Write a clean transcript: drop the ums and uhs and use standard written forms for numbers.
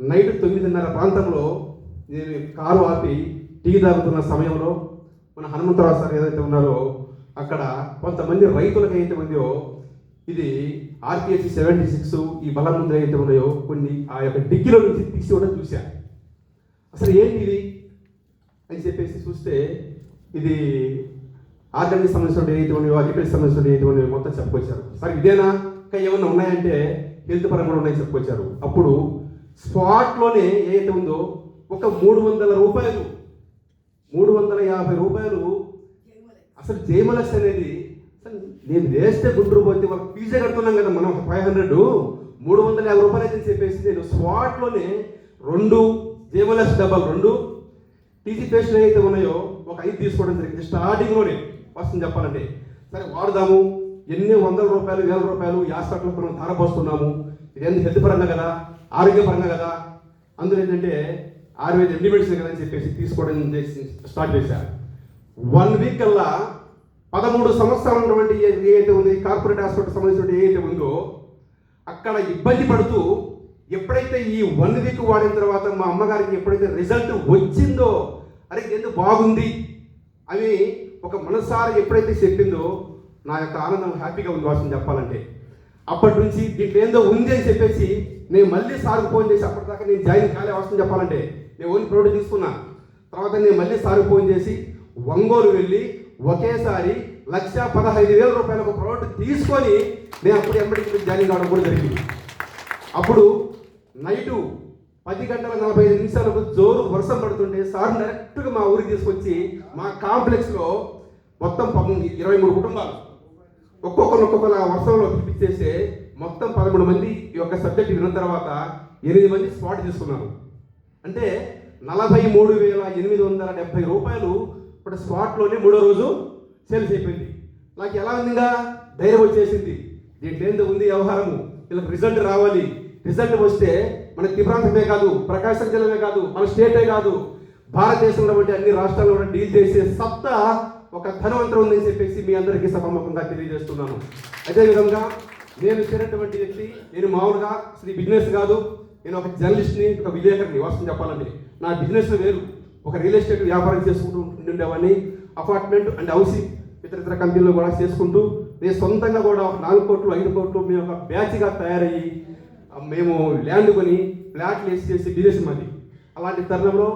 Night 9:30 ప్రాంతంలో నేను car ఆపి టీ తాగుతున్న సమయంలో మన హనుమంతరావు సార్ ఏదైతే ఉన్నారో అక్కడ కొంతమంది రైతులకు అయితే ఉందో ఇది ఆర్పిఎస్ 76 ఈ బలం ముందు అయితే ఉన్నాయో కొన్ని ఆ యొక్క డిక్కీలో నుంచి తీసి కూడా చూశా. అసలు ఏంటి ఇది అని చెప్పేసి చూస్తే ఇది ఆర్గానిక్ సంబంధించిన ఏదైతే ఉన్నాయో అగ్రికల్చర్ సంబంధించిన ఏదైతే ఉన్నాయో మొత్తం చెప్పుకొచ్చారు. సరే ఇదేనా ఇంకా ఏమన్నా ఉన్నాయంటే హెల్త్ పరంగా ఉన్నాయని చెప్పుకొచ్చారు. అప్పుడు స్పాట్లోనే ఏదైతే ఉందో ఒక 300 రూపాయలు 350 రూపాయలు అసలు జేమలస్ అనేది అసలు నేను వేస్తే గుంటూరు పోతే వాళ్ళకి ఫీజే కడుతున్నాం కదా మనం 500 350 రూపాయలు అయితే చెప్పేసి నేను స్పాట్లోనే 2 జేమలస్ డబ్బాలు 2 టీసీ పేస్ట్లు ఏవైతే ఉన్నాయో ఒక 5 తీసుకోవడం జరిగింది. స్టార్టింగ్లోనే వస్తుంది చెప్పాలంటే సరే వాడదాము ఎన్ని 100 రూపాయలు 1000 రూపాయలు హాస్పిటల్లో మనం ధారపోస్తున్నాము ఇదేంటి హెల్త్ పరంగా కదా ఆరోగ్యపరంగా కదా అందులో ఏంటంటే ఆయుర్వేద రెడీమేడ్స్ కదా అని చెప్పేసి తీసుకోవడం స్టార్ట్ చేశారు. 1 వీక్ కల్లా 13 సంవత్సరాలు ఉన్నటువంటి ఏదైతే ఉంది కార్పొరేట్ హాస్పిటల్ సంబంధించిన ఏదైతే ఉందో అక్కడ ఇబ్బంది పడుతూ ఎప్పుడైతే ఈ 1 వీక్ వాడిన తర్వాత మా అమ్మగారికి ఎప్పుడైతే రిజల్ట్ వచ్చిందో అరే ఎందుకు బాగుంది అని ఒక మనసారి ఎప్పుడైతే చెప్పిందో నా యొక్క ఆనందం హ్యాపీగా ఉంది వాసన చెప్పాలంటే. అప్పటి నుంచి దీంట్లో ఏందో ఉంది అని చెప్పేసి నేను మళ్ళీ సార్కు ఫోన్ చేసి అప్పటిదాకా నేను జాయిన్ కాలే వాసన చెప్పాలంటే నేను ఓన్ ప్రోడక్ట్ తీసుకున్నా. తర్వాత నేను మళ్ళీ సార్కు ఫోన్ చేసి ఒంగోలు వెళ్ళి ఒకేసారి 1,15,000 రూపాయలకు ప్రోడక్ట్ తీసుకొని నేను అప్పుడు ఎంబడికి జాయిన్ కావడం కూడా జరిగింది. అప్పుడు నైటు 10:45 జోరు వర్షం పడుతుంటే సార్ డైరెక్ట్గా మా ఊరికి తీసుకొచ్చి మా కాంప్లెక్స్లో మొత్తం 23 కుటుంబాలు ఒక్కొక్కరు వర్షంలో పిలిపించేస్తే మొత్తం 11 మంది ఈ యొక్క సబ్జెక్ట్ విన్న తర్వాత 8 మంది స్పాట్ తీసుకున్నారు. అంటే 43,870 రూపాయలు ఇప్పుడు స్పాట్లోనే 3వ రోజు సేల్స్ అయిపోయింది. నాకు ఎలా ఉందిగా ధైర్యం వచ్చేసింది. దీంట్లో ఏందో ఉంది వ్యవహారము వీళ్ళకి రిజల్ట్ రావాలి. రిజల్ట్ వస్తే మన త్రిప్రాంతమే కాదు ప్రకాశం జిల్లానే కాదు మన స్టేటే కాదు భారతదేశంలో బట్టి అన్ని రాష్ట్రాల్లో కూడా డీల్ చేసే సత్తా ఒక ధనవంతుడు ఉందని చెప్పేసి మీ అందరికీ సభాముఖంగా తెలియజేస్తున్నాను. అదేవిధంగా నేను చేరినటువంటి వ్యక్తి నేను మామూలుగా శ్రీ బిజినెస్ కాదు నేను ఒక జర్నలిస్ట్ని ఒక విలేకరిని వాస్తవం చెప్పాలంటే నా బిజినెస్ వేరు ఒక రియల్ ఎస్టేట్ వ్యాపారం చేసుకుంటూ ఉండేవాడిని అపార్ట్మెంట్ అండ్ హౌసింగ్ ఇతర కంపెనీలు కూడా చేసుకుంటూ నేను సొంతంగా కూడా 4 కోట్లు 5 కోట్లు మేము ఒక బ్యాచ్గా తయారయ్యి మేము ల్యాండ్ కొని ఫ్లాట్లు వేసి చేసి బిజినెస్ మాది. అలాంటి తరుణంలో